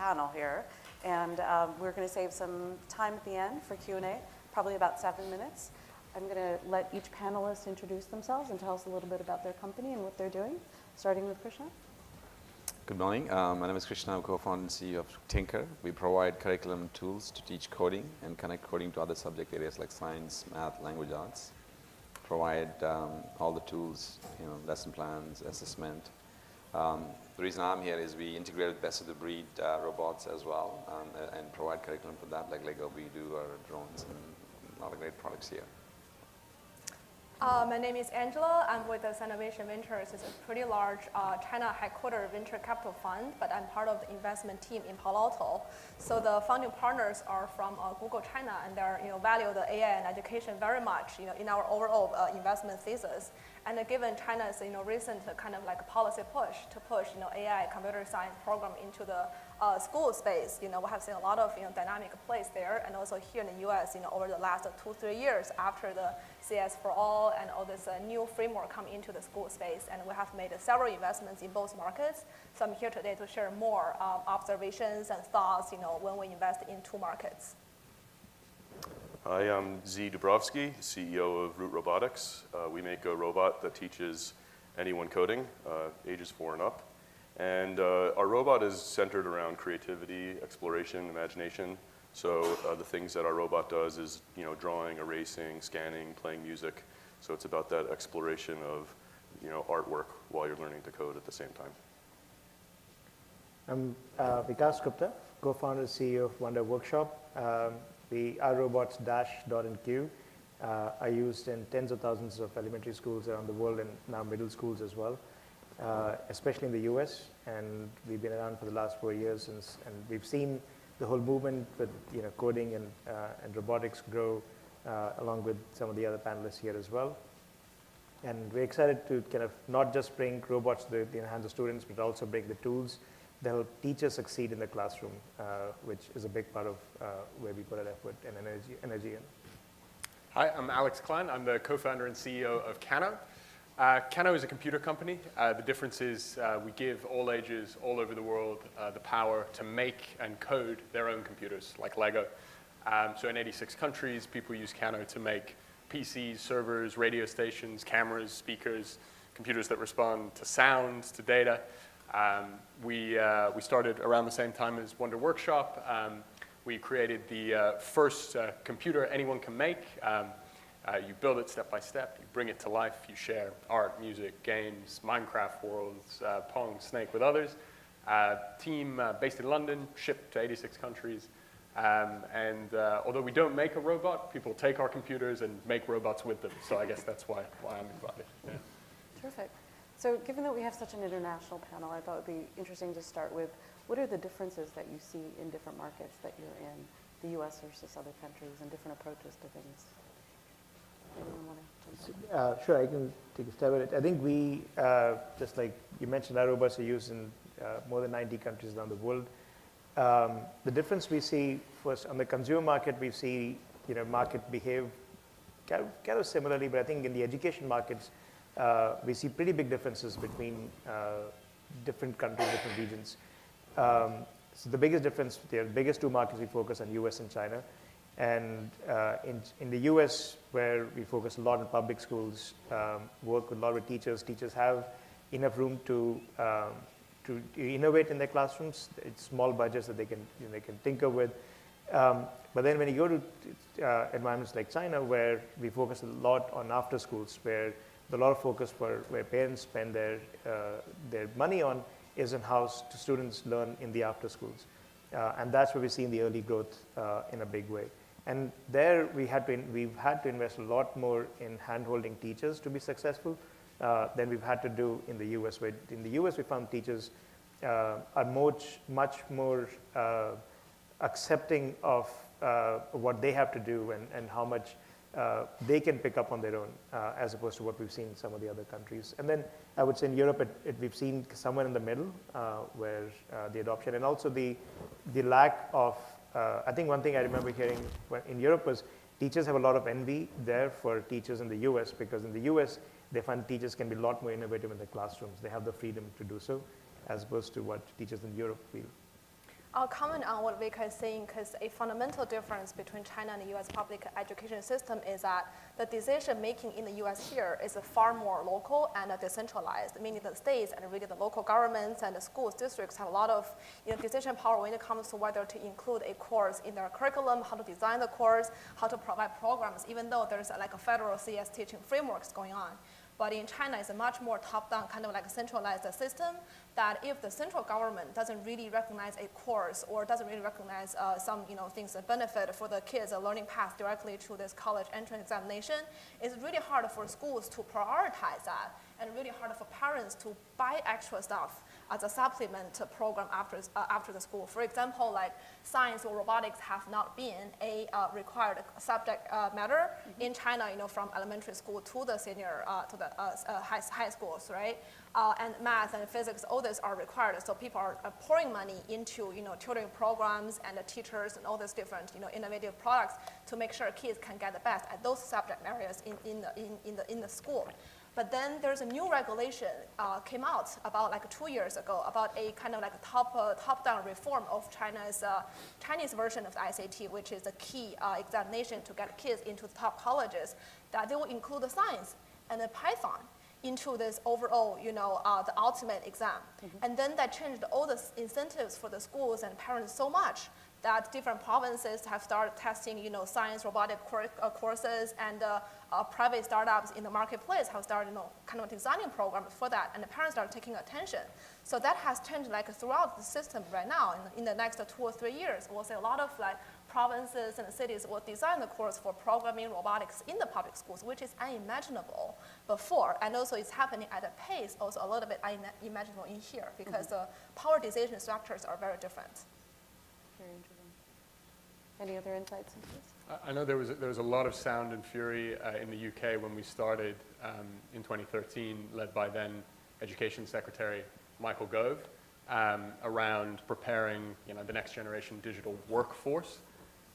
panel here. And we're going to save some time at the end for Q&A, probably about 7 minutes. I'm going to let each panelist introduce themselves and tell us a little bit about their company and what they're doing, starting with Krishna. Good morning. My name is Krishna. I'm co-founder and CEO of Tynker. We provide curriculum tools to teach coding and connect coding to other subject areas like science, math, language arts. Provide all the tools, lesson plans, assessment. The reason I'm here is we integrated best of the breed robots as well and provide curriculum for that, like Lego, we do our drones and a lot of great products here. My name is Angela. I'm with the Sinovation Ventures. It's a pretty large China headquartered venture capital fund, but I'm part of the investment team in Palo Alto. So the founding partners are from Google China, and they value the AI and education very much in our overall investment thesis. And given China's recent kind of like policy push to push AI computer science program into the school space, we have seen a lot of dynamic plays there, and also here in the U.S. over the last 2-3 years after the CS for all and all this new framework come into the school space, and we have made several investments in both markets. So I'm here today to share more observations and thoughts, when we invest in two markets. Hi, I'm Dubrovsky, CEO of Robotics. We make a robot that teaches anyone coding, ages 4 and up. And our robot is centered around creativity, exploration, imagination. So the things that our robot does is, drawing, erasing, scanning, playing music. So it's about that exploration of, artwork while you're learning to code at the same time. I'm Vikas, Gupta, co-founder and CEO of Wonder Workshop. Our robots Dash, Dot, and Q are used in tens of thousands of elementary schools around the world and now middle schools as well, especially in the US. And we've been around for the last 4 years, and we've seen the whole movement with coding and robotics grow along with some of the other panelists here as well. And we're excited to kind of not just bring robots to the hands of students, but also bring the tools that help teachers succeed in the classroom, which is a big part of where we put our effort and energy in. Hi, I'm Alex Klien. I'm the co-founder and CEO of Kano. Kano is a computer company. The difference is we give all ages, all over the world, the power to make and code their own computers, like Lego. So in 86 countries, people use Kano to make PCs, servers, radio stations, cameras, speakers, computers that respond to sound, to data. We started around the same time as Wonder Workshop. We created the first computer anyone can make. You build it step by step, you bring it to life, you share art, music, games, Minecraft worlds, Pong, Snake with others. Team based in London, shipped to 86 countries. Although we don't make a robot, people take our computers and make robots with them. So I guess that's why I'm invited. Yeah. Terrific. So given that we have such an international panel, I thought it would be interesting to start with what are the differences that you see in different markets that you're in, the US versus other countries, and different approaches to things? Anyone want to? Sure, I can take a stab at it. I think we, just like you mentioned, our robots are used in more than 90 countries around the world. The difference we see, first, on the consumer market, we see market behave kind of similarly, but I think in the education markets, we see pretty big differences between different countries, different regions. So the biggest difference, the biggest two markets we focus on, US and China. And in the US, where we focus a lot on public schools, work with a lot of teachers. Teachers have enough room to innovate in their classrooms. It's small budgets that they can tinker with. But then when you go to environments like China, where we focus a lot on after schools, where a lot of focus where parents spend their money on is on how students learn in the after schools. And that's where we've seen the early growth in a big way. And there we've had to invest a lot more in hand-holding teachers to be successful than we've had to do in the US. Where in the US, we found teachers are much more accepting of what they have to do and how much they can pick up on their own, as opposed to what we've seen in some of the other countries. And then I would say in Europe, we've seen somewhere in the middle where the adoption and also the lack of, I think one thing I remember hearing in Europe was teachers have a lot of envy there for teachers in the US, because in the US, they find teachers can be a lot more innovative in the classrooms. They have the freedom to do so, as opposed to what teachers in Europe feel. I'll comment on what Vikas is saying, because a fundamental difference between China and the US public education system is that the decision making in the US here is far more local and decentralized, meaning the states and really the local governments and the schools, districts have a lot of decision power when it comes to whether to include a course in their curriculum, how to design the course, how to provide programs, even though there's like a federal CS teaching frameworks going on. But in China, it's a much more top-down, kind of like a centralized system, that if the central government doesn't really recognize a course or doesn't really recognize some things that benefit for the kids' learning path directly to this college entrance examination, it's really hard for schools to prioritize that, and really hard for parents to buy extra stuff as a supplement program after the school. For example, like science or robotics have not been a required subject matter in China, from elementary school to the senior, to the high schools, right? And math and physics, all these are required. So people are pouring money into, tutoring programs and the teachers and all these different, innovative products to make sure kids can get the best at those subject areas in the school. But then there's a new regulation came out about like 2 years ago about a kind of like a top-down reform of China's Chinese version of the ICT, which is the key examination to get kids into the top colleges, that they will include the science and the Python into this overall, the ultimate exam. And then that changed all the incentives for the schools and parents so much that different provinces have started testing, science, robotic courses, and private startups in the marketplace have started, kind of designing programs for that, and the parents are taking attention. So that has changed like throughout the system right now. In the next 2 or 3 years, we'll see a lot of like provinces and cities will design the course for programming robotics in the public schools, which is unimaginable before, and also it's happening at a pace also a little bit unimaginable in here because the power decision structures are very different. Very interesting. Any other insights into this? I know there was a lot of sound and fury in the UK when we started in 2013, led by then Education Secretary Michael Gove, around preparing the next generation digital workforce.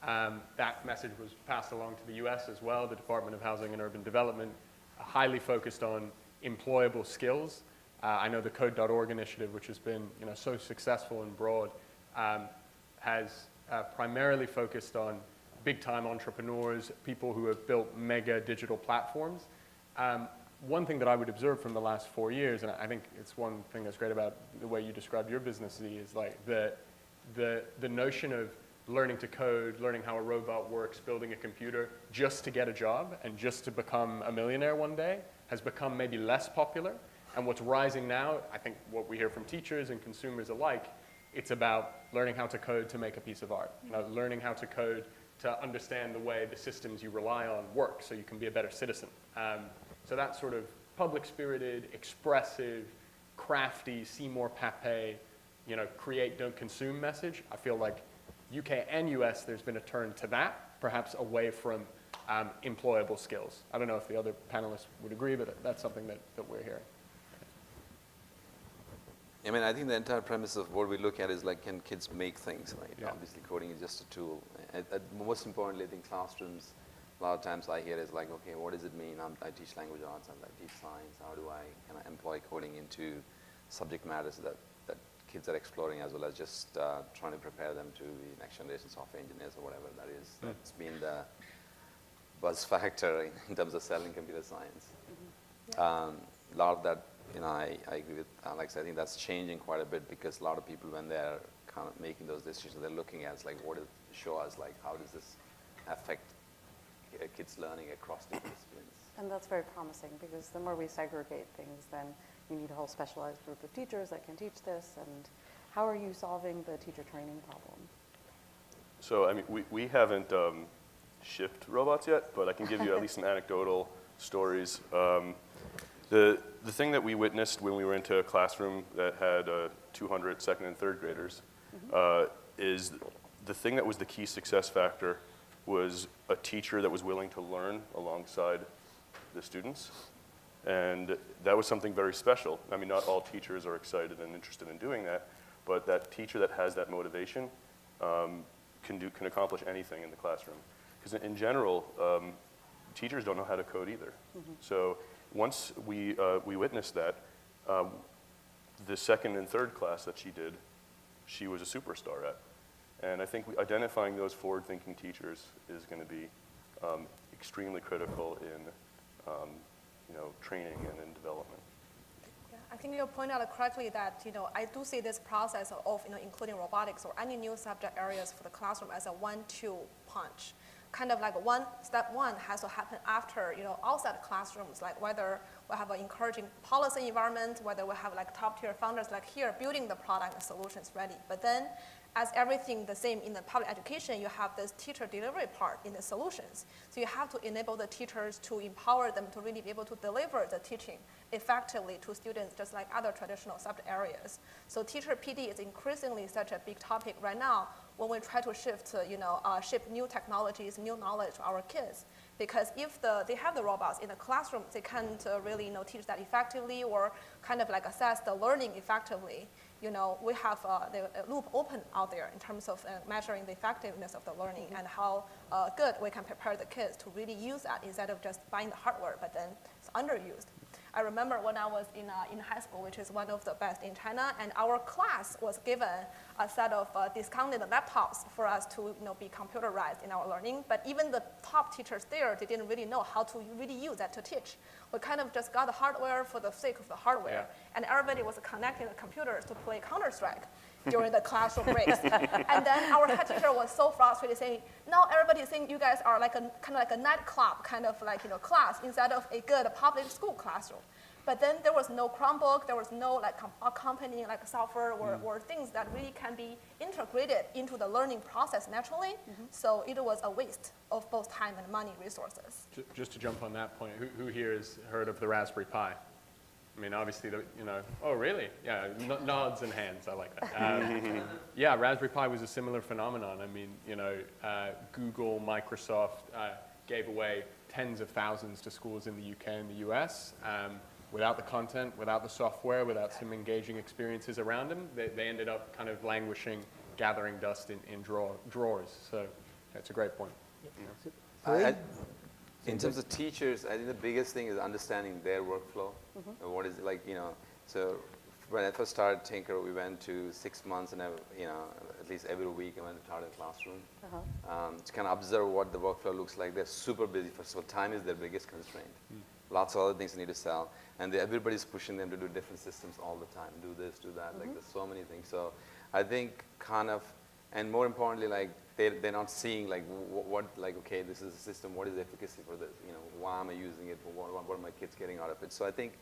That message was passed along to the US as well. The Department of Housing and Urban Development highly focused on employable skills. I know the Code.org initiative, which has been so successful and broad, has primarily focused on big-time entrepreneurs, people who have built mega digital platforms. One thing that I would observe from the last 4 years, and I think it's one thing that's great about the way you described your business, Z, is like the notion of learning to code, learning how a robot works, building a computer just to get a job and just to become a millionaire one day has become maybe less popular. And what's rising now, I think what we hear from teachers and consumers alike, it's about learning how to code to make a piece of art, learning how to code to understand the way the systems you rely on work so you can be a better citizen. So that sort of public-spirited, expressive, crafty, Seymour Papin, create, don't consume message, I feel like UK and US, there's been a turn to that, perhaps away from employable skills. I don't know if the other panelists would agree, but that's something that we're hearing. I mean, I think the entire premise of what we look at is like, can kids make things, right? Yeah. Obviously, coding is just a tool. Most importantly, I think classrooms, a lot of times I hear is like, okay, what does it mean? I teach language arts, and I teach science. How do I kind of employ coding into subject matters that kids are exploring, as well as just trying to prepare them to be next generation software engineers or whatever that is. That's been the buzz factor in terms of selling computer science. A lot of that, I agree with Alex. I think that's changing quite a bit because a lot of people, when they're kind of making those decisions, they're looking at like, what does it show us? Like, how does this affect kids' learning across different disciplines? And that's very promising because the more we segregate things, then you need a whole specialized group of teachers that can teach this. And how are you solving the teacher training problem? So, I mean, we haven't shipped robots yet, but I can give you at least some anecdotal stories. The thing that we witnessed when we were into a classroom that had 200 second and third graders is the thing that was the key success factor was a teacher that was willing to learn alongside the students. And that was something very special. I mean, not all teachers are excited and interested in doing that, but that teacher that has that motivation can accomplish anything in the classroom. Because in general, teachers don't know how to code either. So once we witnessed that, the second and third class that she did, she was a superstar at. And I think identifying those forward-thinking teachers is going to be extremely critical in training and in development. Yeah, I think you pointed out correctly that I do see this process of including robotics or any new subject areas for the classroom as a 1-2 punch. Kind of like step one has to happen after outside classrooms, like whether we have an encouraging policy environment, whether we have like top tier founders like here building the product and solutions ready. But then as everything the same in the public education, you have this teacher delivery part in the solutions. So you have to enable the teachers to empower them to really be able to deliver the teaching effectively to students, just like other traditional subject areas. So teacher PD is increasingly such a big topic right now when we try to ship new technologies, new knowledge to our kids. Because if they have the robots in the classroom, they can't really teach that effectively or kind of like assess the learning effectively. We have the loop open out there in terms of measuring the effectiveness of the learning and how good we can prepare the kids to really use that instead of just buying the hardware, but then it's underused. I remember when I was in high school, which is one of the best in China, and our class was given a set of discounted laptops for us to be computerized in our learning. But even the top teachers there, they didn't really know how to really use that to teach. We kind of just got the hardware for the sake of the hardware. Yeah. And everybody was connecting the computers to play Counter-Strike during the classroom breaks. And then our head teacher was so frustrated saying, now everybody is saying you guys are like kind of like a nightclub kind of like class instead of a good public school classroom. But then there was no Chromebook, there was no like accompanying like software or things that really can be integrated into the learning process naturally. So it was a waste of both time and money resources. Just to jump on that point, who here has heard of the Raspberry Pi? I mean, obviously, oh, really? Yeah, nods and hands, I like that. Yeah, Raspberry Pi was a similar phenomenon. I mean, Google, Microsoft gave away tens of thousands to schools in the UK and the US. Without the content, without the software, without some engaging experiences around them, they ended up kind of languishing, gathering dust in drawers. So that's a great point. In terms of teachers, I think the biggest thing is understanding their workflow. What is it like, so when I first started Tynker, we went to 6 months and, at least every week I went to target classroom to kind of observe what the workflow looks like. They're super busy. First of all, time is their biggest constraint. Lots of other things they need to sell. And everybody's pushing them to do different systems all the time. Do this, do that. Like there's so many things. So I think kind of, and more importantly, like they're not seeing like okay, this is a system. What is the efficacy for this? Why am I using it? What are my kids getting out of it? So I think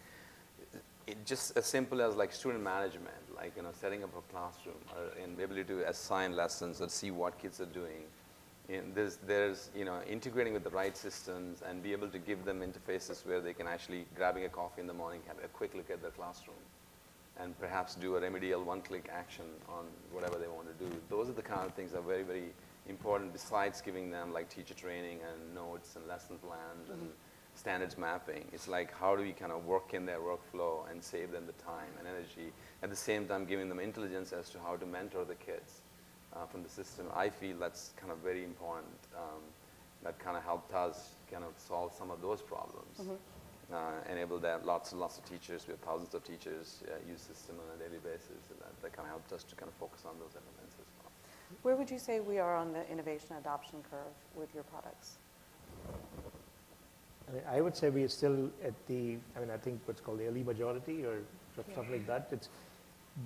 it just as simple as like student management, like setting up a classroom and the ability to assign lessons and see what kids are doing. There's integrating with the right systems and be able to give them interfaces where they can actually grabbing a coffee in the morning, have a quick look at their classroom, and perhaps do a remedial one-click action on whatever they want to do. Those are the kind of things that are very, very important besides giving them like teacher training and notes and lesson plans and standards mapping. It's like how do we kind of work in their workflow and save them the time and energy, at the same time giving them intelligence as to how to mentor the kids. From the system. I feel that's kind of very important. That kind of helped us kind of solve some of those problems. Enable that lots and lots of teachers, we have thousands of teachers use system on a daily basis, and that kind of helped us to kind of focus on those elements as well. Where would you say we are on the innovation adoption curve with your products? I would say we are still at I think what's called the early majority or something like that.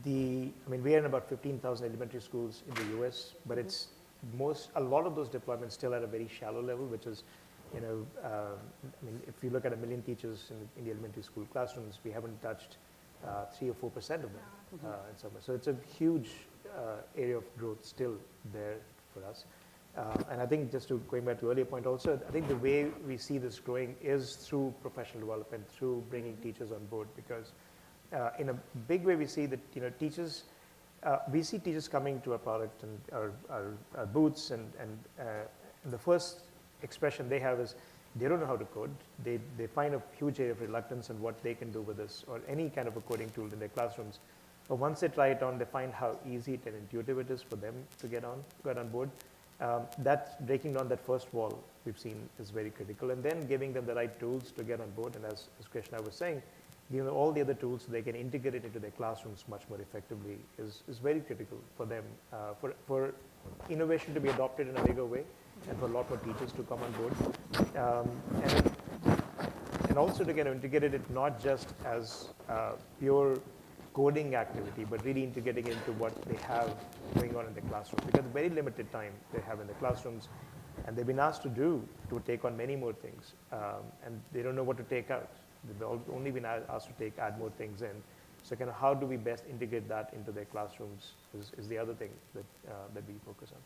We are in about 15,000 elementary schools in the US, but a lot of those deployments still at a very shallow level, which is, if you look at 1 million teachers in the elementary school classrooms, we haven't touched 3 or 4% of them in some way. So it's a huge area of growth still there for us. And I think just going back to earlier point also, I think the way we see this growing is through professional development, through bringing teachers on board, because in a big way we see that teachers, we see teachers coming to our product and our booths, and the first expression they have is they don't know how to code. They find a huge area of reluctance on what they can do with this or any kind of a coding tool in their classrooms. But once they try it on, they find how easy and intuitive it is for them to get on board. That breaking down that first wall we've seen is very critical, and then giving them the right tools to get on board. And as Krishna was saying, giving them all the other tools so they can integrate it into their classrooms much more effectively is very critical for them, for innovation to be adopted in a bigger way and for a lot more teachers to come on board. And also to get integrated it not just as pure coding activity, but really integrating it into what they have going on in the classroom. Because very limited time they have in the classrooms, and they've been asked to take on many more things, and they don't know what to take out. They've only been asked to add more things in. So kind of how do we best integrate that into their classrooms is the other thing that we focus on.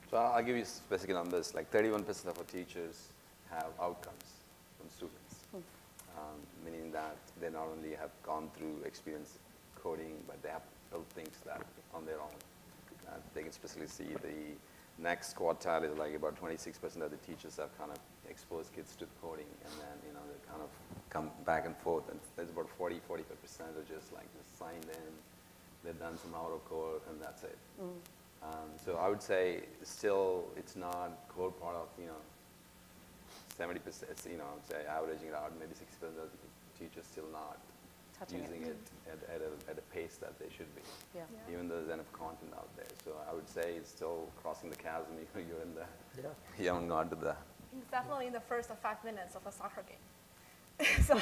So I'll give you specific numbers, like 31% of our teachers have outcomes from students, meaning that they not only have gone through experience coding, but they have built things that on their own. They can specifically see the next quartile is like about 26% of the teachers have kind of exposed kids to coding, and then they kind of come back and forth, and there's about 45% are just like just signed in, they've done some auto code, and that's it. So I would say still it's not core part of 70%, I would say averaging it out, maybe 60% of the teachers still not Touching using it at a pace that they should be, Yeah. even though there's enough content out there. So I would say it's still crossing the chasm. You're in the, you haven't gone to the. It's definitely in the first 5 minutes of a soccer game. So,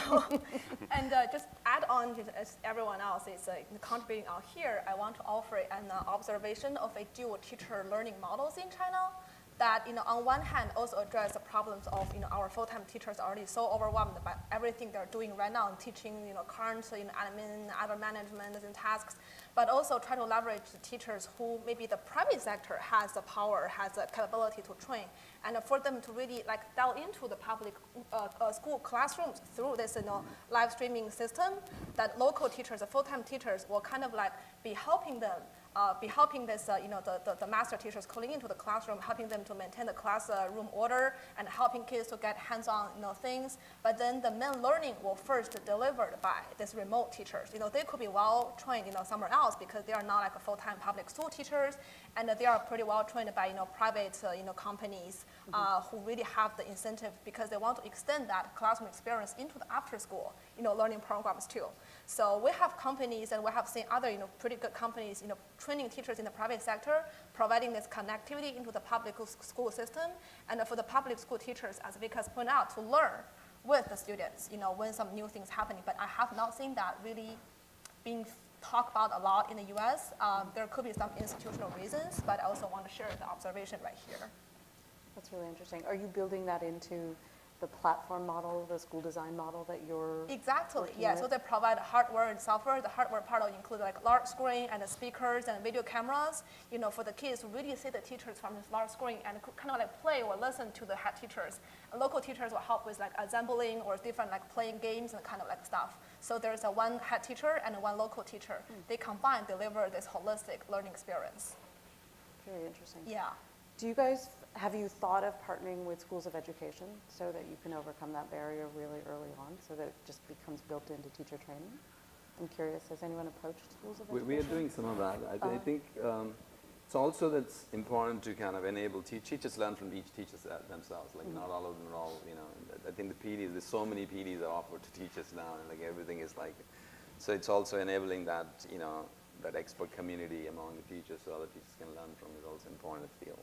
and just add on to as everyone else is contributing out here, I want to offer an observation of a dual teacher learning models in China that, on one hand also address the problems of, our full-time teachers are already so overwhelmed by everything they're doing right now in teaching, current, admin, other management and tasks, but also try to leverage the teachers who maybe the private sector has the power, has the capability to train, and for them to really delve into the public school classrooms through this, live streaming system that local teachers, the full-time teachers will kind of be helping them this, the master teachers calling into the classroom, helping them to maintain the classroom order and helping kids to get hands-on, things. But then the main learning will first delivered by these remote teachers. They could be well trained, somewhere else because they are not like a full-time public school teachers, and they are pretty well trained by, private, companies who really have the incentive because they want to extend that classroom experience into the after-school, learning programs too. So we have companies, and we have seen other, pretty good companies, training teachers in the private sector, providing this connectivity into the public school system, and for the public school teachers, as Vikas pointed out, to learn with the students, when some new things happening. But I have not seen that really being talked about a lot in the US. There could be some institutional reasons, but I also want to share the observation right here. That's really interesting. Are you building that into the platform model, the school design model that you're Exactly, yeah. So they provide hardware and software. The hardware part will include large screen and the speakers and video cameras, for the kids to really see the teachers from this large screen and kind of play or listen to the head teachers. And local teachers will help with assembling or different playing games and kind of stuff. So there's one head teacher and one local teacher. They combine, deliver this holistic learning experience. Very interesting. Yeah. Have you thought of partnering with schools of education so that you can overcome that barrier really early on so that it just becomes built into teacher training? I'm curious, has anyone approached schools of education? We are doing some of that. I think it's also that's important to kind of enable teachers learn from each teacher themselves. Not all of them are all, I think the PDs, there's so many PDs are offered to teachers now, and everything is so it's also enabling that, that expert community among the teachers so other teachers can learn from is also important to feel.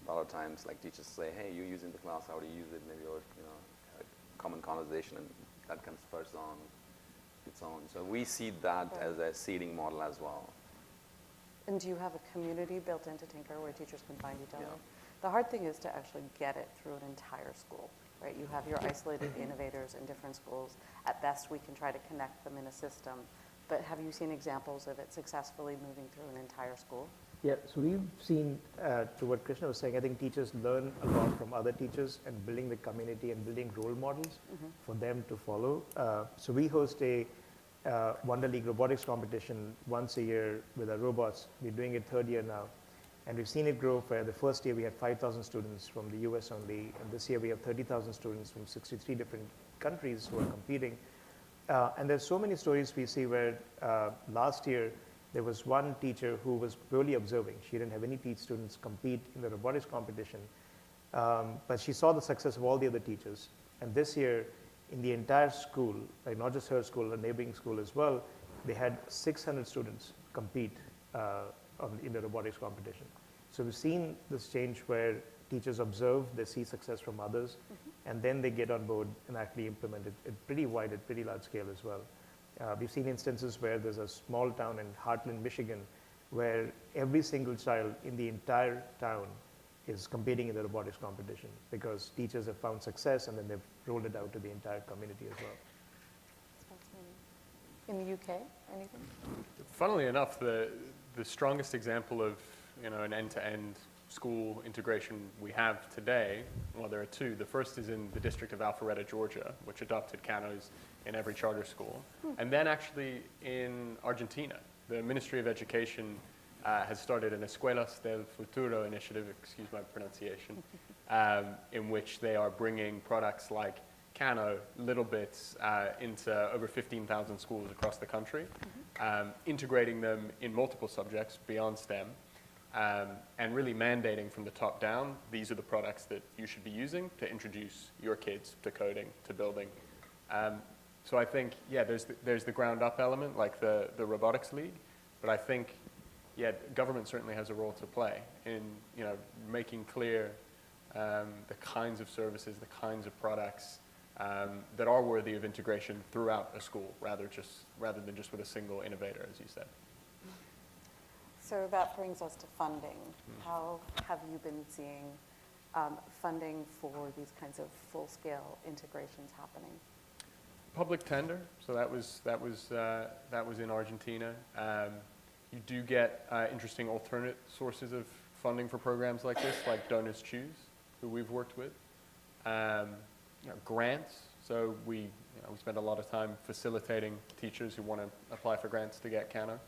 A lot of times, teachers say, hey, you're using the class, how do you use it? Maybe, or, a common conversation, and that can spurs on its own. So we see that as a seeding model as well. And do you have a community built into Tynker where teachers can find each other? Yeah. The hard thing is to actually get it through an entire school, right? You have your isolated innovators in different schools. At best, we can try to connect them in a system. But have you seen examples of it successfully moving through an entire school? Yeah, so we've seen, to what Krishna was saying, I think teachers learn a lot from other teachers and building the community and building role models for them to follow. So we host a Wonder League robotics competition once a year with our robots. We're doing it third year now. And we've seen it grow. For the first year, we had 5,000 students from the US only. And this year, we have 30,000 students from 63 different countries who are competing. And there's so many stories we see where last year, there was one teacher who was purely observing. She didn't have any students compete in the robotics competition. But she saw the success of all the other teachers. And this year, in the entire school, not just her school, a neighboring school as well, they had 600 students compete in the robotics competition. So we've seen this change where teachers observe, they see success from others, and then they get on board and actually implement it at pretty wide, at pretty large scale as well. We've seen instances where there's a small town in Heartland, Michigan, where every single child in the entire town is competing in the robotics competition because teachers have found success and then they've rolled it out to the entire community as well. In the UK, anything? Funnily enough, the strongest example of an end-to-end school integration we have today, well, there are two. The first is in the district of Alpharetta, Georgia, which adopted Canos in every charter school. And then actually in Argentina, the Ministry of Education has started an Escuelas del Futuro initiative, excuse my pronunciation, in which they are bringing products like Cano, little bits, into over 15,000 schools across the country, integrating them in multiple subjects beyond STEM, and really mandating from the top down, these are the products that you should be using to introduce your kids to coding, to building. So I think, yeah, there's the ground up element, like the Robotics League, but I think, yeah, government certainly has a role to play in, making clear the kinds of services, the kinds of products that are worthy of integration throughout a school, rather than just with a single innovator, as you said. So that brings us to funding. How have you been seeing funding for these kinds of full-scale integrations happening? Public tender, so that was in Argentina. You do get interesting alternate sources of funding for programs like this, like Donors Choose, who we've worked with. Grants, so we spend a lot of time facilitating teachers who want to apply for grants to get Cano.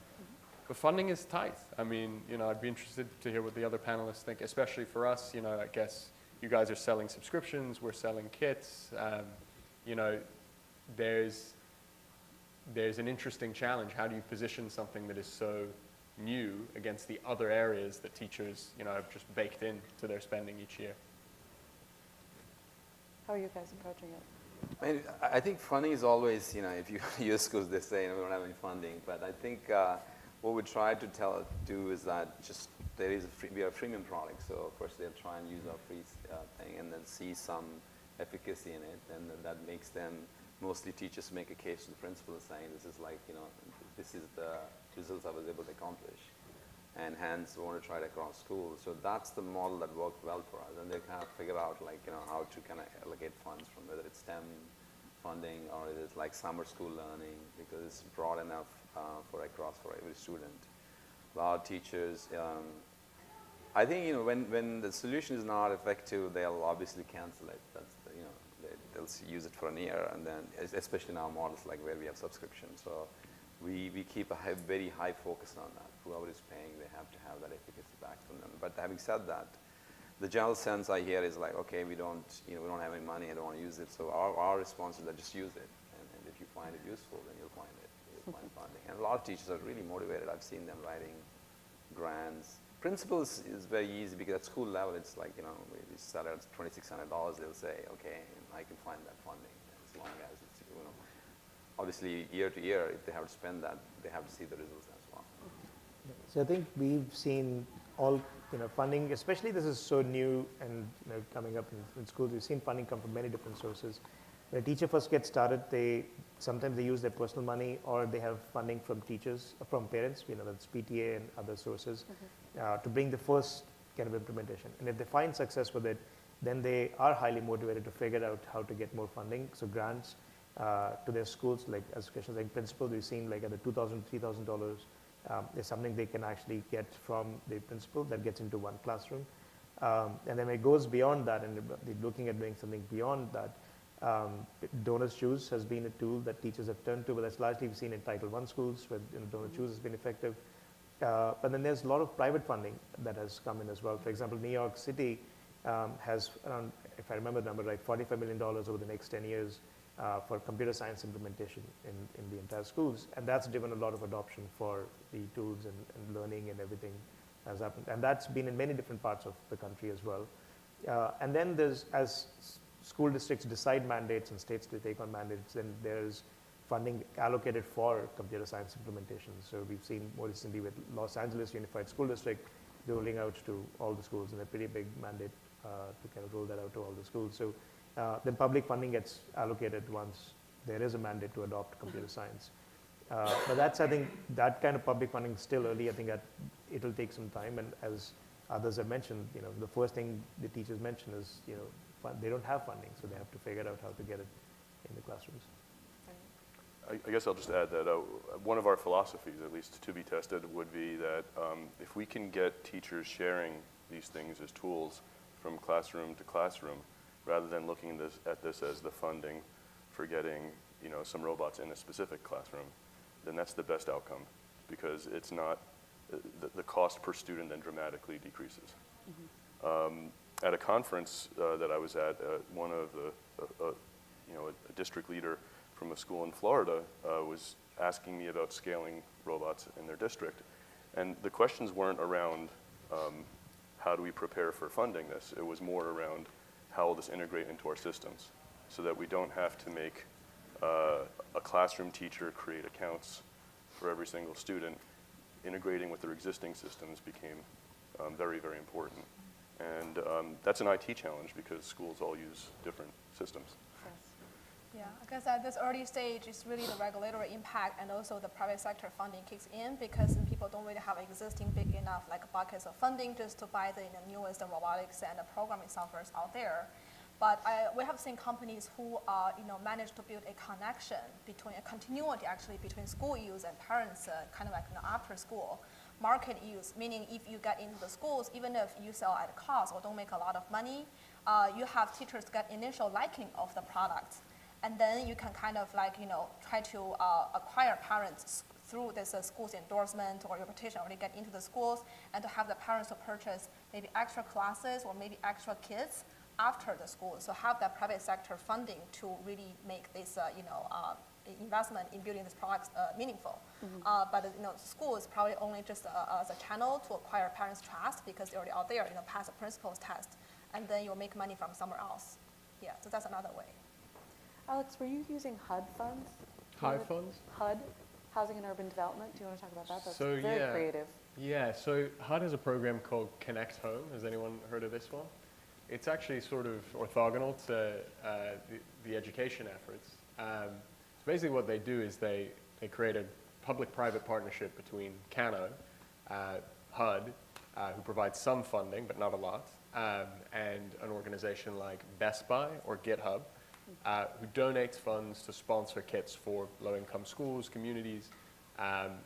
But funding is tight. I mean, I'd be interested to hear what the other panelists think, especially for us. I guess you guys are selling subscriptions, we're selling kits. There's an interesting challenge. How do you position something that is so new against the other areas that teachers, have just baked into their spending each year? How are you guys approaching it? I think funding is always, if you use schools, they say we don't have any funding. But I think what we try to do is that just we are a freemium product. So first they'll try and use our free thing and then see some efficacy in it, and that makes them, mostly teachers, make a case to the principal saying this is like, this is the results I was able to accomplish, and hence we want to try it across schools. So that's the model that worked well for us, and they kind of figure out how to kind of allocate funds from whether it's STEM funding or it is like summer school learning, because it's broad enough for every student. A lot of teachers, I think when the solution is not effective, they'll obviously cancel it. That's they'll use it for a year, and then especially in our models like where we have subscriptions. So we keep a very high focus on that. Whoever is paying, they have to have that efficacy back from them. But having said that, the general sense I hear is like, okay, we don't have any money, I don't want to use it. So our response is that just use it, and if you find it useful, then you'll find it. You'll find funding. And a lot of teachers are really motivated. I've seen them writing grants. Principals is very easy because at school level, it's like, we start at $2,600, they'll say, okay, I can find that funding as long as it's, obviously year to year, if they have to spend that, they have to see the results as well. So I think we've seen all, funding, especially this is so new and coming up in schools, we've seen funding come from many different sources. When a teacher first gets started, sometimes they use their personal money, or they have funding from teachers, from parents, that's PTA and other sources, to bring the first kind of implementation. And if they find success with it, then they are highly motivated to figure out how to get more funding. So grants to their schools, like as Krishna saying, principal, we've seen like at the $2,000, $3,000, there's something they can actually get from the principal that gets into one classroom. And then when it goes beyond that, and they're looking at doing something beyond that, Donors Choose has been a tool that teachers have turned to, but that's largely we've seen in Title I schools where Donors Choose has been effective. But then there's a lot of private funding that has come in as well. For example, New York City has around, if I remember the number right, $45 million over the next 10 years for computer science implementation in the entire schools. And that's driven a lot of adoption for the tools and learning and everything has happened. And that's been in many different parts of the country as well. And then as school districts decide mandates and states to take on mandates, then there's funding allocated for computer science implementation. So we've seen more recently with Los Angeles Unified School District rolling out to all the schools, and a pretty big mandate to kind of roll that out to all the schools. So then public funding gets allocated once there is a mandate to adopt computer science. But that's, I think, that kind of public funding is still early. I think that it'll take some time, and as others have mentioned, the first thing the teachers mention is, they don't have funding, so they have to figure out how to get it in the classrooms. I guess I'll just add that one of our philosophies, at least to be tested, would be that if we can get teachers sharing these things as tools from classroom to classroom, rather than looking at this as the funding for getting some robots in a specific classroom, then that's the best outcome, because it's not, the cost per student then dramatically decreases. At a conference that I was at, one of a district leader from a school in Florida was asking me about scaling robots in their district. And the questions weren't around how do we prepare for funding this. It was more around how will this integrate into our systems so that we don't have to make a classroom teacher create accounts for every single student. Integrating with their existing systems became very, very important. And that's an IT challenge because schools all use different systems. Yeah, I guess at this early stage, it's really the regulatory impact and also the private sector funding kicks in, because people don't really have existing big enough buckets of funding just to buy the newest robotics and the programming softwares out there. But we have seen companies who manage to build a connection between a continuity actually between school use and parents, kind of after school. Market use, meaning if you get into the schools, even if you sell at cost or don't make a lot of money, you have teachers get initial liking of the product. And then you can kind of try to acquire parents through this school's endorsement or reputation, or they get into the schools, and to have the parents to purchase maybe extra classes or maybe extra kids after the school. So have that private sector funding to really make this investment in building these products meaningful. But school is probably only just as a channel to acquire parents' trust, because they're already out there, pass the principles test, and then you'll make money from somewhere else. Yeah, so that's another way. Alex, were you using HUD funds? HUD funds? HUD, Housing and Urban Development. Do you want to talk about that? That's So, very creative. Yeah, so HUD has a program called Connect Home. Has anyone heard of this one? It's actually sort of orthogonal to the education efforts. So basically what they do is they create a public-private partnership between Kano, HUD, who provides some funding, but not a lot, and an organization like Best Buy or GitHub, who donates funds to sponsor kits for low-income schools, communities.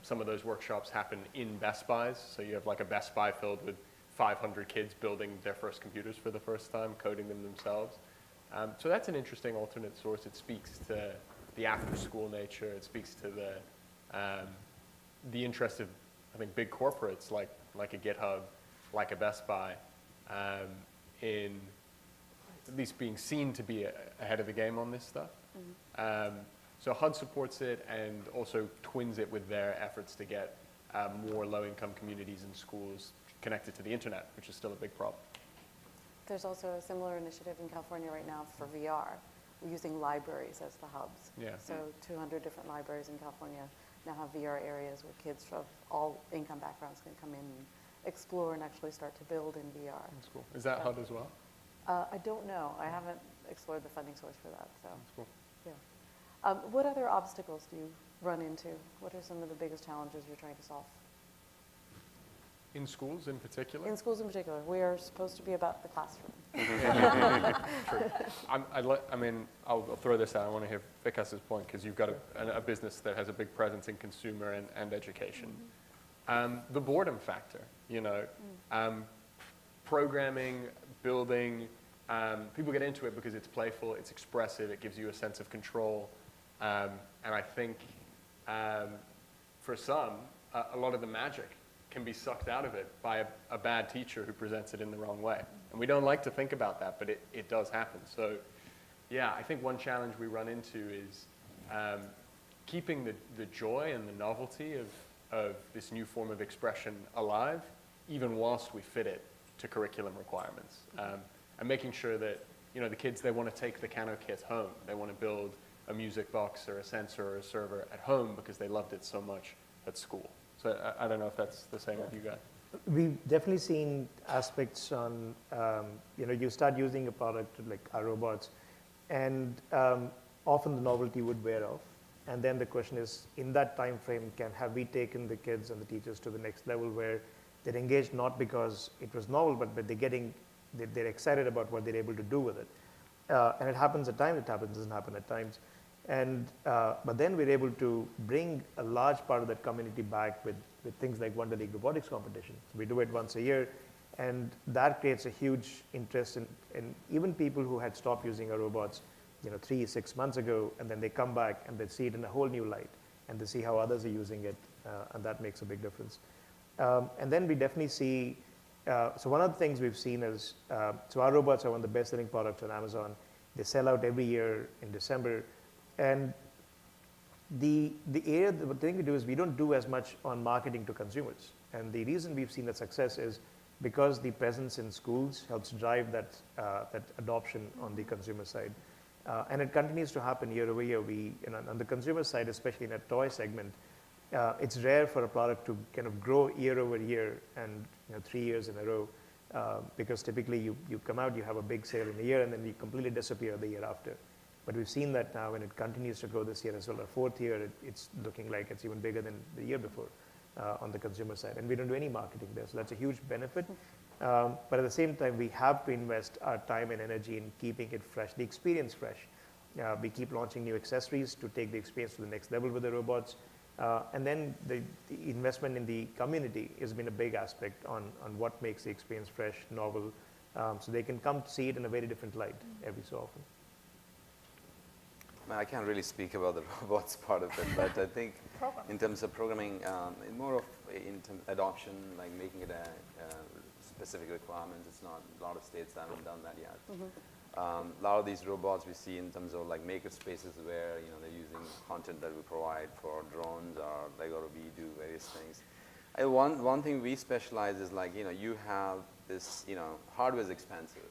Some of those workshops happen in Best Buys, so you have a Best Buy filled with 500 kids building their first computers for the first time, coding them themselves. So that's an interesting alternate source. It speaks to the after-school nature. It speaks to the interest of, I think, big corporates like a GitHub, like a Best Buy, in at least being seen to be ahead of the game on this stuff. So HUD supports it and also twins it with their efforts to get more low-income communities and schools connected to the internet, which is still a big problem. There's also a similar initiative in California right now for VR. We're using libraries as the hubs. Yeah. So 200 different libraries in California now have VR areas where kids of all income backgrounds can come in and explore and actually start to build in VR. That's cool. Is that HUD as well? I don't know. I haven't explored the funding source for that. So, That's cool. yeah. What other obstacles do you run into? What are some of the biggest challenges you're trying to solve? In schools in particular? In schools in particular. We are supposed to be about the classroom. True. I'll throw this out. I want to hear Vikas's point, because you've got a business that has a big presence in consumer and education. The boredom factor, programming, building, people get into it because it's playful, it's expressive, it gives you a sense of control. And I think for some, a lot of the magic can be sucked out of it by a bad teacher who presents it in the wrong way. And we don't like to think about that, but it does happen. So yeah, I think one challenge we run into is keeping the joy and the novelty of this new form of expression alive, even whilst we fit it to curriculum requirements. And making sure that the kids, they want to take the Kano kit home. They want to build a music box or a sensor or a server at home because they loved it so much at school. So I don't know if that's the same with you guys. We've definitely seen aspects on, you start using a product like our robots, and often the novelty would wear off. And then the question is, in that time frame, have we taken the kids and the teachers to the next level where they're engaged not because it was novel, but they're excited about what they're able to do with it. And it happens at times, doesn't happen at times. And, but then we're able to bring a large part of that community back with things like Wonder League Robotics competition. So we do it once a year, and that creates a huge interest in even people who had stopped using our robots 3-6 months ago, and then they come back and they see it in a whole new light, and they see how others are using it, and that makes a big difference. And then we definitely see, so one of the things we've seen is, so our robots are one of the best-selling products on Amazon. They sell out every year in December, and the thing we do is we don't do as much on marketing to consumers. And the reason we've seen that success is because the presence in schools helps drive that adoption on the consumer side. And it continues to happen year over year. On the consumer side, especially in a toy segment, it's rare for a product to kind of grow year over year and 3 years in a row, because typically you come out, you have a big sale in a year, and then you completely disappear the year after. But we've seen that now, and it continues to grow this year as well. Our 4th year, it's looking like it's even bigger than the year before on the consumer side. And we don't do any marketing there, so that's a huge benefit. But at the same time, we have to invest our time and energy in keeping it fresh, the experience fresh. We keep launching new accessories to take the experience to the next level with the robots. And then the investment in the community has been a big aspect on what makes the experience fresh, novel, so they can come to see it in a very different light every so often. I can't really speak about the robots part of it, but I think in terms of programming, more of in adoption, like making it a specific requirements, it's not, a lot of states haven't done that yet. A lot of these robots we see in terms of like maker spaces where they're using content that we provide for drones or Lego or we do various things. One thing we specialize is like you have this hardware is expensive,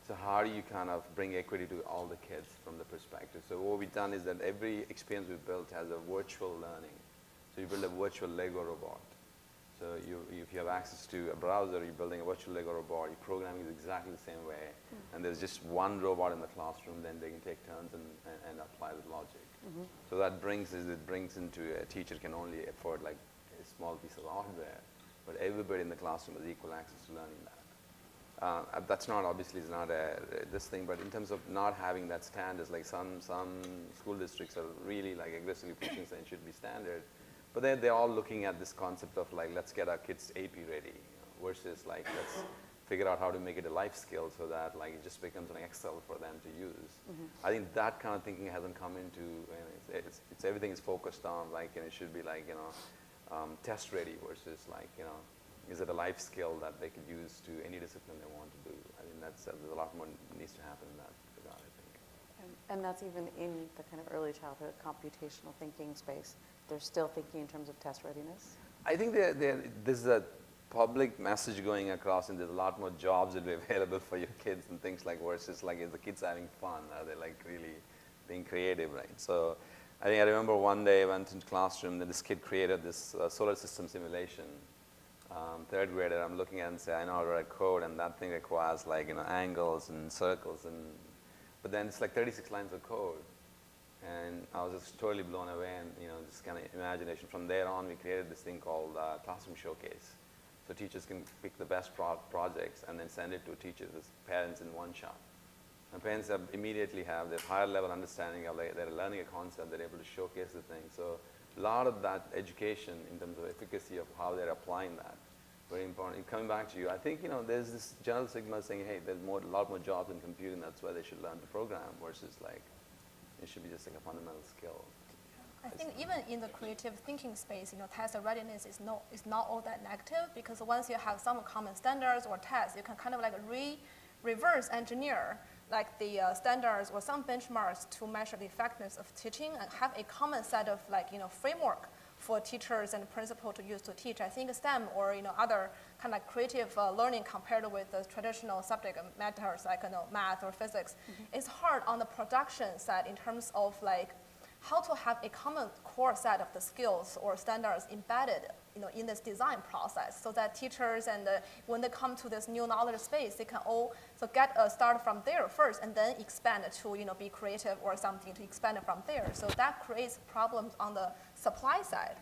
so how do you kind of bring equity to all the kids from the perspective? So what we've done is that every experience we've built has a virtual learning. So you build a virtual Lego robot. So if you have access to a browser, you're building a virtual Lego robot, your programming is exactly the same way, and there's just one robot in the classroom, then they can take turns and apply the logic. So that brings into a teacher can only afford like a small piece of hardware, but everybody in the classroom has equal access to learning that. That's not, obviously is not this thing, but in terms of not having that standards, like some school districts are really like aggressively pushing saying it should be standard. But they're all looking at this concept of like, let's get our kids AP ready, versus like, let's figure out how to make it a life skill so that like it just becomes an Excel for them to use. I think that kind of thinking hasn't come into, it's everything is focused on like, it should be like, test ready versus like, is it a life skill that they could use to any discipline they want to do? I think there's a lot more needs to happen in that regard, I think. And that's even in the kind of early childhood computational thinking space. They're still thinking in terms of test readiness? I think there's a public message going across, and there's a lot more jobs that will be available for your kids and things like versus like, is the kids having fun? Are they like really being creative, right? So I remember one day I went into classroom and this kid created this solar system simulation. 3rd grader, I'm looking at it and say, I know how to write code, and that thing requires like angles and circles, but then it's like 36 lines of code. And I was just totally blown away, and just kind of imagination. From there on, we created this thing called Classroom Showcase. So teachers can pick the best projects and then send it to teachers as parents in one shot. And parents immediately have their higher level understanding of they're learning a concept, they're able to showcase the thing. So a lot of that education in terms of efficacy of how they're applying that, very important. And coming back to you, I think there's this general stigma saying, hey, there's a lot more jobs in computing, that's why they should learn to program, versus like, it should be just like a fundamental skill. I think even in the creative thinking space, test readiness is not all that negative, because once you have some common standards or tests, you can kind of like reverse engineer like the standards or some benchmarks to measure the effectiveness of teaching and have a common set of like framework for teachers and principals to use to teach. I think STEM or other kind of creative learning compared with the traditional subject matters like math or physics, is hard on the production side in terms of like how to have a common core set of the skills or standards embedded in this design process, so that teachers and when they come to this new knowledge space, they can all get start from there first and then expand to be creative or something to expand from there. So that creates problems on the supply side.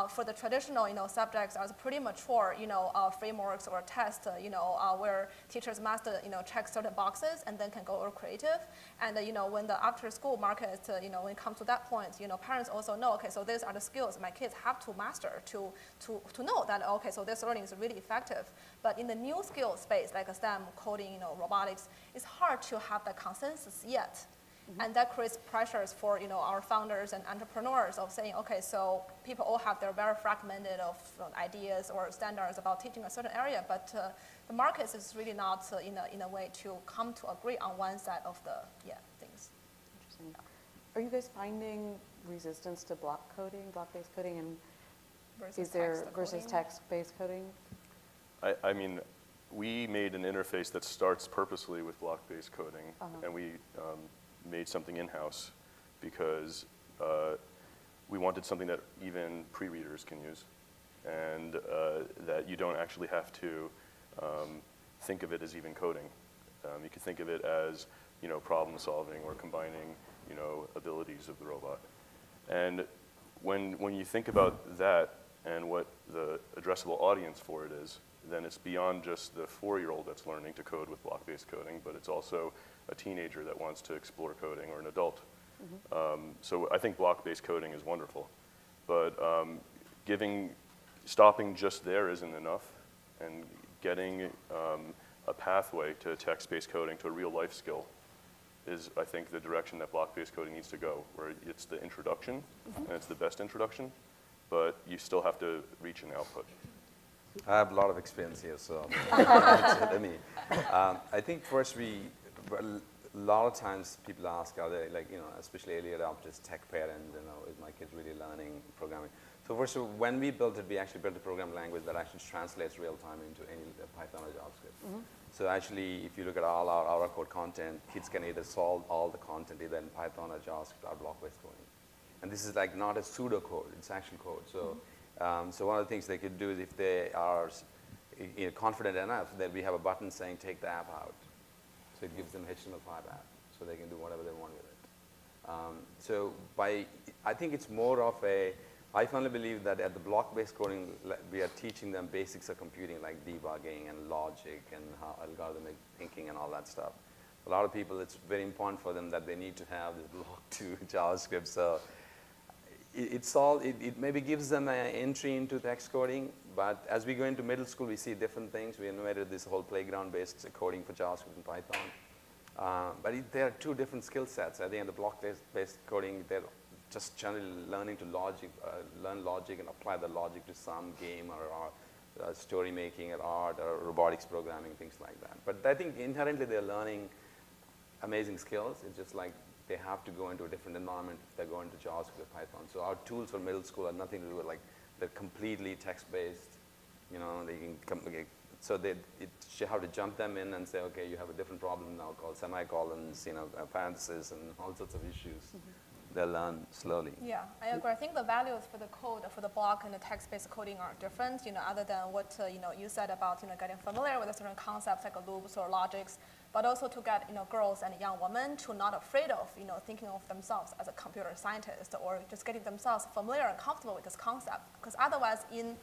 For the traditional, subjects are pretty mature, frameworks or tests, where teachers must, check certain boxes and then can go creative. And, when the after school market, when it comes to that point, parents also know, okay, so these are the skills my kids have to master to know that, okay, so this learning is really effective. But in the new skill space, like STEM, coding, robotics, it's hard to have the consensus yet. And that creates pressures for our founders and entrepreneurs of saying, okay, so people all have their very fragmented of ideas or standards about teaching a certain area, but the market is really not in a way to come to agree on one side of the things. Interesting. Are you guys finding resistance to block-based coding, and versus text-based coding? I mean, we made an interface that starts purposely with block-based coding, and we made something in-house because we wanted something that even pre-readers can use, and that you don't actually have to think of it as even coding. You can think of it as problem solving or combining abilities of the robot. And when you think about that and what the addressable audience for it is, then it's beyond just the 4-year-old that's learning to code with block-based coding, but it's also a teenager that wants to explore coding or an adult. So I think block-based coding is wonderful, but stopping just there isn't enough, and getting a pathway to text-based coding, to a real-life skill, is, I think, the direction that block-based coding needs to go, where it's the introduction, and it's the best introduction, but you still have to reach an output. I have a lot of experience here, so let me. I think first a lot of times people ask, are they especially early adopters, tech parents, is my kid really learning programming? So first, when we built it, we actually built a programming language that actually translates real time into any Python or JavaScript. So actually, if you look at all our code content, kids can either solve all the content either in Python or JavaScript or block-based coding. And this is not a pseudo code, it's actual code. So, so one of the things they could do is if they are confident enough that we have a button saying take the app out. So it gives them HTML5 app, so they can do whatever they want with it. I think it's more of I firmly believe that at the block-based coding, we are teaching them basics of computing like debugging and logic and algorithmic thinking and all that stuff. A lot of people, it's very important for them that they need to have this block to JavaScript. So it maybe gives them an entry into text coding, but as we go into middle school, we see different things. We innovated this whole playground-based coding for JavaScript and Python. But there are two different skill sets. I think in the block-based coding, they're just generally learning to learn logic and apply the logic to some game or story making or art or robotics programming, things like that. But I think inherently they're learning amazing skills. It's just like they have to go into a different environment if they go into JavaScript or Python. So our tools for middle school have nothing to do with they're completely text-based. They can so you have to jump them in and say, okay, you have a different problem now called semicolons, parentheses, and all sorts of issues. They'll learn slowly. Yeah, I agree. I think the values for the code, for the block and the text-based coding are different, other than what, you said about, getting familiar with certain concepts like loops or logics, but also to get, girls and young women to not afraid of, thinking of themselves as a computer scientist or just getting themselves familiar and comfortable with this concept. Because otherwise, in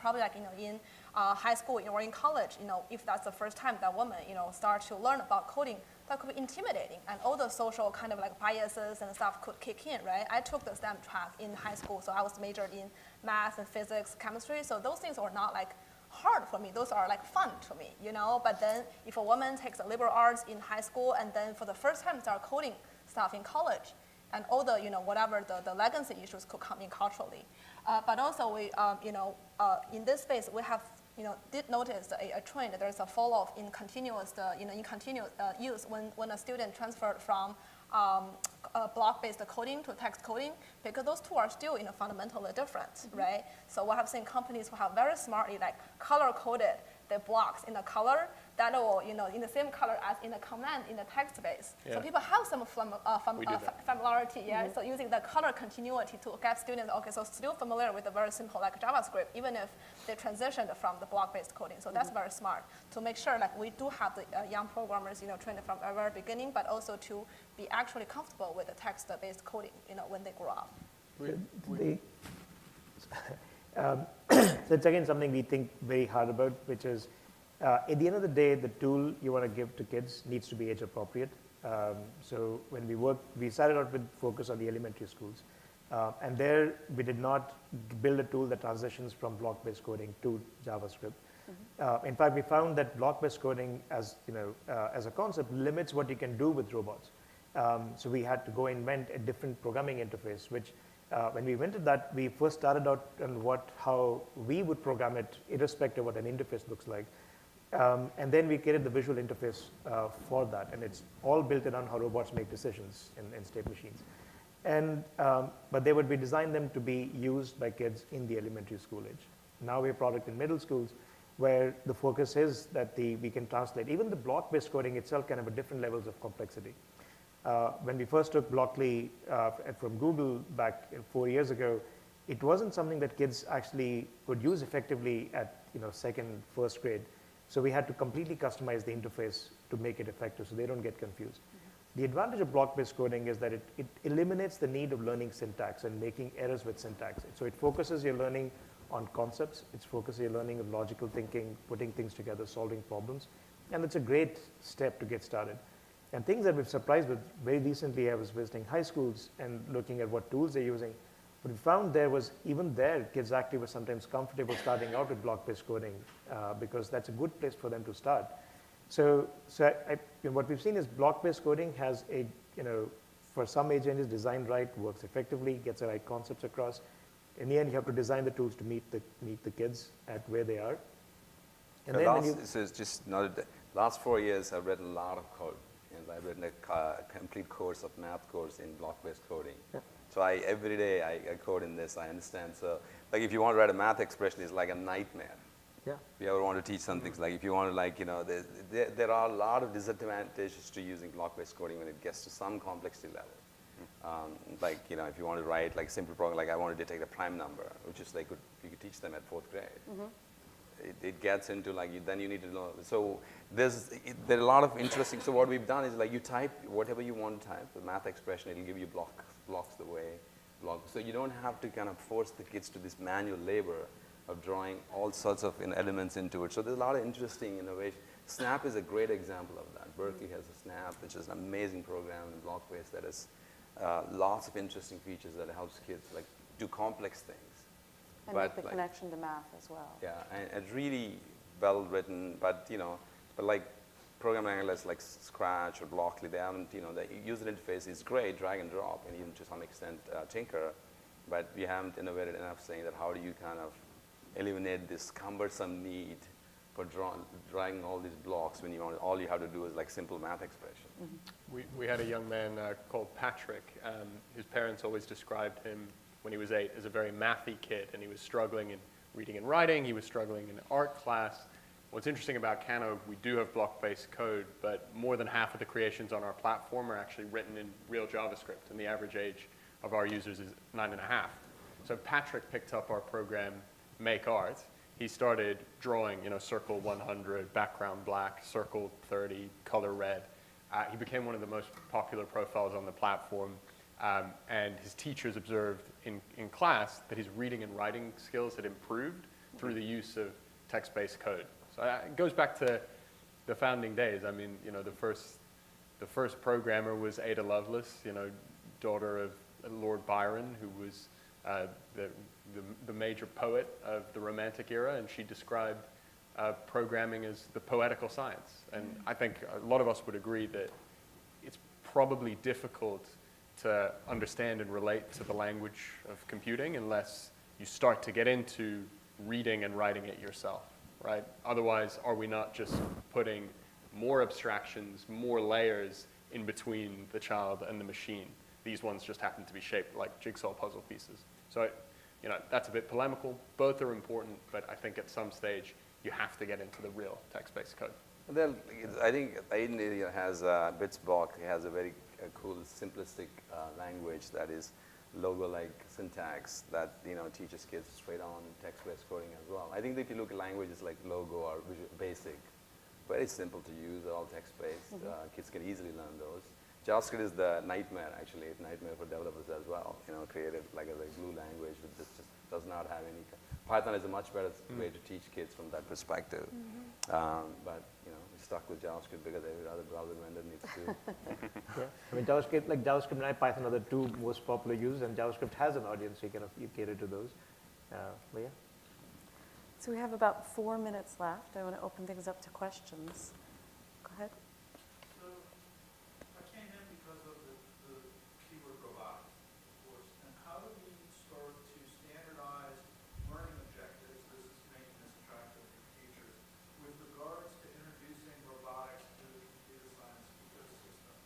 high school or in college, if that's the first time that woman, start to learn about coding, that could be intimidating, and all the social kind of biases and stuff could kick in, right? I took the STEM track in high school, so I was majored in math and physics, chemistry, so those things were not hard for me. Those are fun to me, But then if a woman takes a liberal arts in high school and then for the first time start coding stuff in college, and all the, whatever the legacy issues could come in culturally. But also we, in this space, we have did notice a trend. There's a fall off in continuous, use when a student transferred from block-based coding to text coding, because those two are still fundamentally different, right? So we have seen companies who have very smartly color-coded the blocks in the color that will, in the same color as in the command in the text space. Yeah. So people have some We do that. familiarity, yeah? So using the color continuity to get students, okay, so still familiar with the very simple JavaScript, even if they transitioned from the block-based coding. So that's very smart to make sure we do have the young programmers, trained from the very beginning, but also to be actually comfortable with the text-based coding, when they grow up. So it's again something we think very hard about, which is at the end of the day, the tool you want to give to kids needs to be age appropriate. So when we started out with focus on the elementary schools. And there we did not build a tool that transitions from block-based coding to JavaScript. In fact, we found that block-based coding as a concept limits what you can do with robots. So we had to go invent a different programming interface, which when we invented that, we first started out on how we would program it, irrespective of what an interface looks like. And then we created the visual interface for that, and it's all built around how robots make decisions in state machines. And but we designed them to be used by kids in the elementary school age. Now we have product in middle schools, where the focus is that we can translate. Even the block-based coding itself can have different levels of complexity. When we first took Blockly from Google back 4 years ago, it wasn't something that kids actually could use effectively at second, first grade. So we had to completely customize the interface to make it effective so they don't get confused. The advantage of block-based coding is that it eliminates the need of learning syntax and making errors with syntax. So it focuses your learning on concepts. It focuses your learning on logical thinking, putting things together, solving problems. And it's a great step to get started. And things that we've surprised with, very recently I was visiting high schools and looking at what tools they're using. What we found there was, even there, kids actually were sometimes comfortable starting out with block-based coding because that's a good place for them to start. So what we've seen is block-based coding has for some age ranges, designed right, works effectively, gets the right concepts across. In the end, you have to design the tools to meet the kids at where they are. And then last 4 years, I've read a lot of code. I've written a complete course of math course in block-based coding. Yeah. So every day I code in this, I understand. So if you want to write a math expression, it's like a nightmare. Yeah. If you ever want to teach something, if you want to there are a lot of disadvantages to using block-based coding when it gets to some complexity level. If you want to write simple program, I want to detect a prime number, which is you could teach them at 4th grade. Mm-hmm. It gets into then you need to know. So there are a lot of interesting. So what we've done is you type whatever you want to type, the math expression, it'll give you blocks the way. So you don't have to kind of force the kids to this manual labor of drawing all sorts of elements into it. So there's a lot of interesting innovation. Snap is a great example of that. Berkeley has a Snap, which is an amazing program in block-based that has lots of interesting features that helps kids do complex things. And make the connection to math as well. Yeah, and it's really well written, but programming languages like Scratch or Blockly, they haven't, the user interface is great, drag and drop, and even to some extent Tynker, but we haven't innovated enough saying that how do you kind of eliminate this cumbersome need for drawing all these blocks when all you have to do is simple math expression. Mm-hmm. We had a young man called Patrick. His parents always described him when he was 8 as a very mathy kid, and he was struggling in reading and writing. He was struggling in art class. What's interesting about Kano, we do have block-based code, but more than half of the creations on our platform are actually written in real JavaScript, and the average age of our users is 9.5. So Patrick picked up our program, Make Art. He started drawing, circle 100, background black, circle 30, color red. He became one of the most popular profiles on the platform. And his teachers observed in class that his reading and writing skills had improved through the use of text-based code. So it goes back to the founding days. I mean, the first programmer was Ada Lovelace, daughter of Lord Byron, who was the major poet of the Romantic era, and she described programming as the poetical science. And I think a lot of us would agree that it's probably difficult to understand and relate to the language of computing unless you start to get into reading and writing it yourself, right? Otherwise, are we not just putting more abstractions, more layers in between the child and the machine? These ones just happen to be shaped like jigsaw puzzle pieces. So, that's a bit polemical. Both are important, but I think at some stage you have to get into the real text-based code. Then I think India has Bitsbok has a very cool simplistic language that is logo-like syntax that teaches kids straight on text-based coding as well. I think that if you look at languages like Logo or Visual Basic, very simple to use, they're all text-based. Kids can easily learn those. JavaScript is the nightmare, actually. It's a nightmare for developers as well. Created like a glue language that just does not have any. Python is a much better way to teach kids from that perspective. But we're stuck with JavaScript because every other browser vendor needs to. Yeah, I mean JavaScript and Python are the two most popular used, and JavaScript has an audience, so you cater to those. But yeah. So we have about 4 minutes left. I want to open things up to questions. Go ahead. So I came in because of the keyword robotics, of course. And how do we start to standardize learning objectives? This is making this attractive for teachers with regards to introducing robotics to the computer science ecosystem.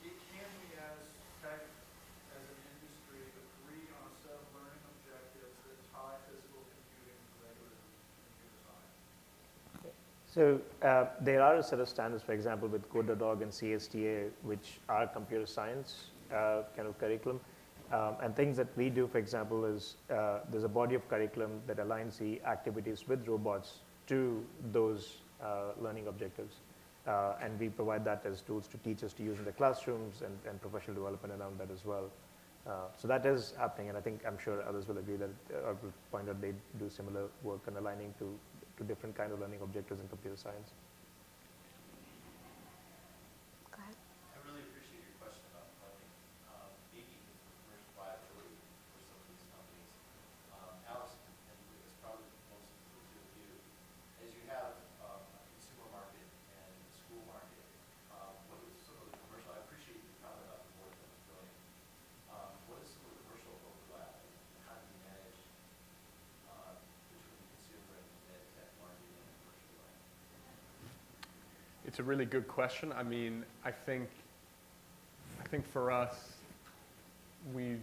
Can we as tech, as an industry, agree on a set of learning objectives that tie physical computing to regular computer science? So there are a set of standards, for example, with Code.org and CSTA, which are computer science kind of curriculum. And things that we do, for example, is there's a body of curriculum that aligns the activities with robots to those learning objectives. And we provide that as tools to teachers to use in the classrooms and professional development around that as well. So that is happening, and I'm sure others will agree that, or will point out they do similar work on aligning to different kind of learning objectives in computer science. Go ahead. I really appreciate your question about funding. Maybe even for commercial viability for some of these companies. Alex and Vikas, probably most of the two of you, as you have a consumer market and a school market, what is some of the commercial, I appreciate your comment about the more than $1 billion. What is some of the commercial overlap and how do you manage between consumer and ed tech marketing and commercial learning? It's a really good question. I mean, I think for us, we've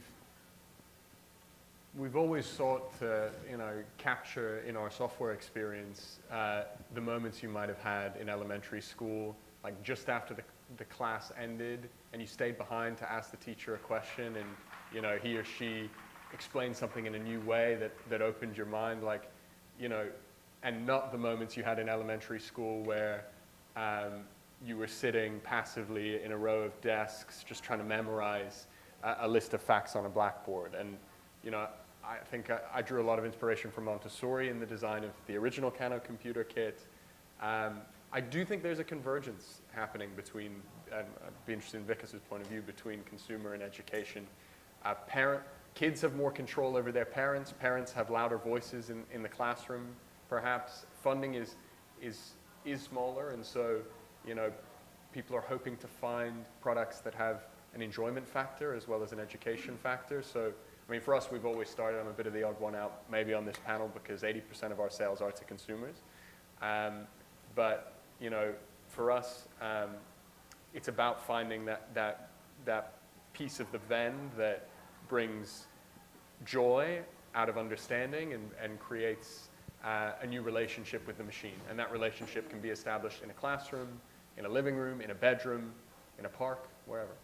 always sought to, capture in our software experience the moments you might have had in elementary school, like just after the class ended, and you stayed behind to ask the teacher a question, and he or she explained something in a new way that opened your mind, and not the moments you had in elementary school where you were sitting passively in a row of desks just trying to memorize a list of facts on a blackboard. And I think I drew a lot of inspiration from Montessori in the design of the original Kano computer kit. I do think there's a convergence happening between, and I'd be interested in Vikas' point of view, between consumer and education. Kids have more control over their parents. Parents have louder voices in the classroom, perhaps. Funding is smaller, and so people are hoping to find products that have an enjoyment factor as well as an education factor. So, I mean, for us, we've always started, I'm a bit of the odd one out maybe on this panel because 80% of our sales are to consumers. But, for us, it's about finding that piece of the Venn that brings joy out of understanding and creates a new relationship with the machine. And that relationship can be established in a classroom, in a living room, in a bedroom, in a park, wherever.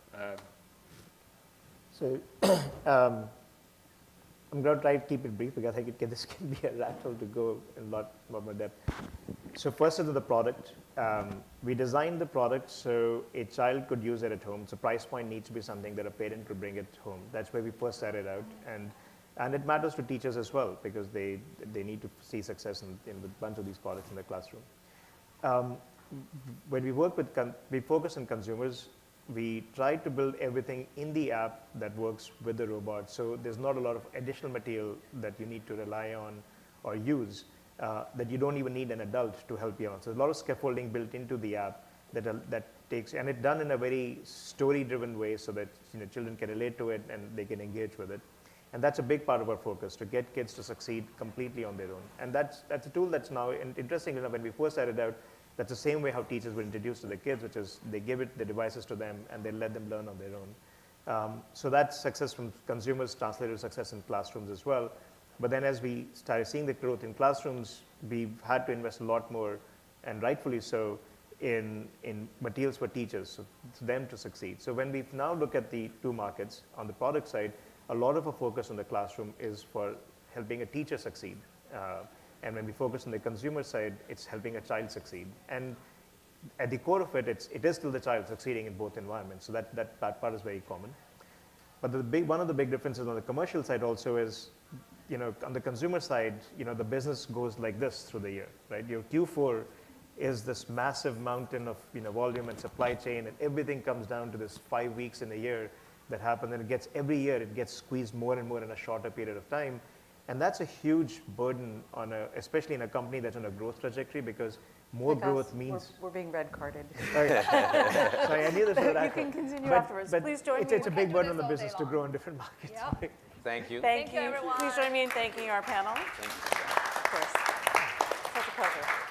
So I'm going to try to keep it brief because I think this can be a rattle to go in a lot more depth. So first is the product. We designed the product so a child could use it at home. So price point needs to be something that a parent could bring it home. That's where we first started out. And it matters to teachers as well because they need to see success in a bunch of these products in the classroom. When we focus on consumers, we try to build everything in the app that works with the robot. So there's not a lot of additional material that you need to rely on or use that you don't even need an adult to help you out. So there's a lot of scaffolding built into the app that takes, and it's done in a very story-driven way so that children can relate to it and they can engage with it. And that's a big part of our focus, to get kids to succeed completely on their own. And that's a tool that's now, interesting enough, when we first started out, that's the same way how teachers were introduced to the kids, which is they give it the devices to them and they let them learn on their own. So that's success from consumers translated to success in classrooms as well. But then as we started seeing the growth in classrooms, we've had to invest a lot more, and rightfully so, in materials for teachers, so for them to succeed. So when we now look at the two markets, on the product side, a lot of our focus on the classroom is for helping a teacher succeed. And when we focus on the consumer side, it's helping a child succeed. And at the core of it, it is still the child succeeding in both environments. So that part is very common. But one of the big differences on the commercial side also is, on the consumer side, the business goes like this through the year, right? Your Q4 is this massive mountain of volume and supply chain, and everything comes down to this 5 weeks in a year that happen, and every year it gets squeezed more and more in a shorter period of time. And that's a huge burden especially in a company that's on a growth trajectory, because more growth means... We're being red carded. Okay. Sorry, I knew this would happen. You can continue afterwards. But Please join me. It's a big do burden on this the all business day to long. grow in different markets. Yep. Thank you. Thank you, you. everyone. Please join me in thanking our panel. Thank you. Of course. Such a pleasure.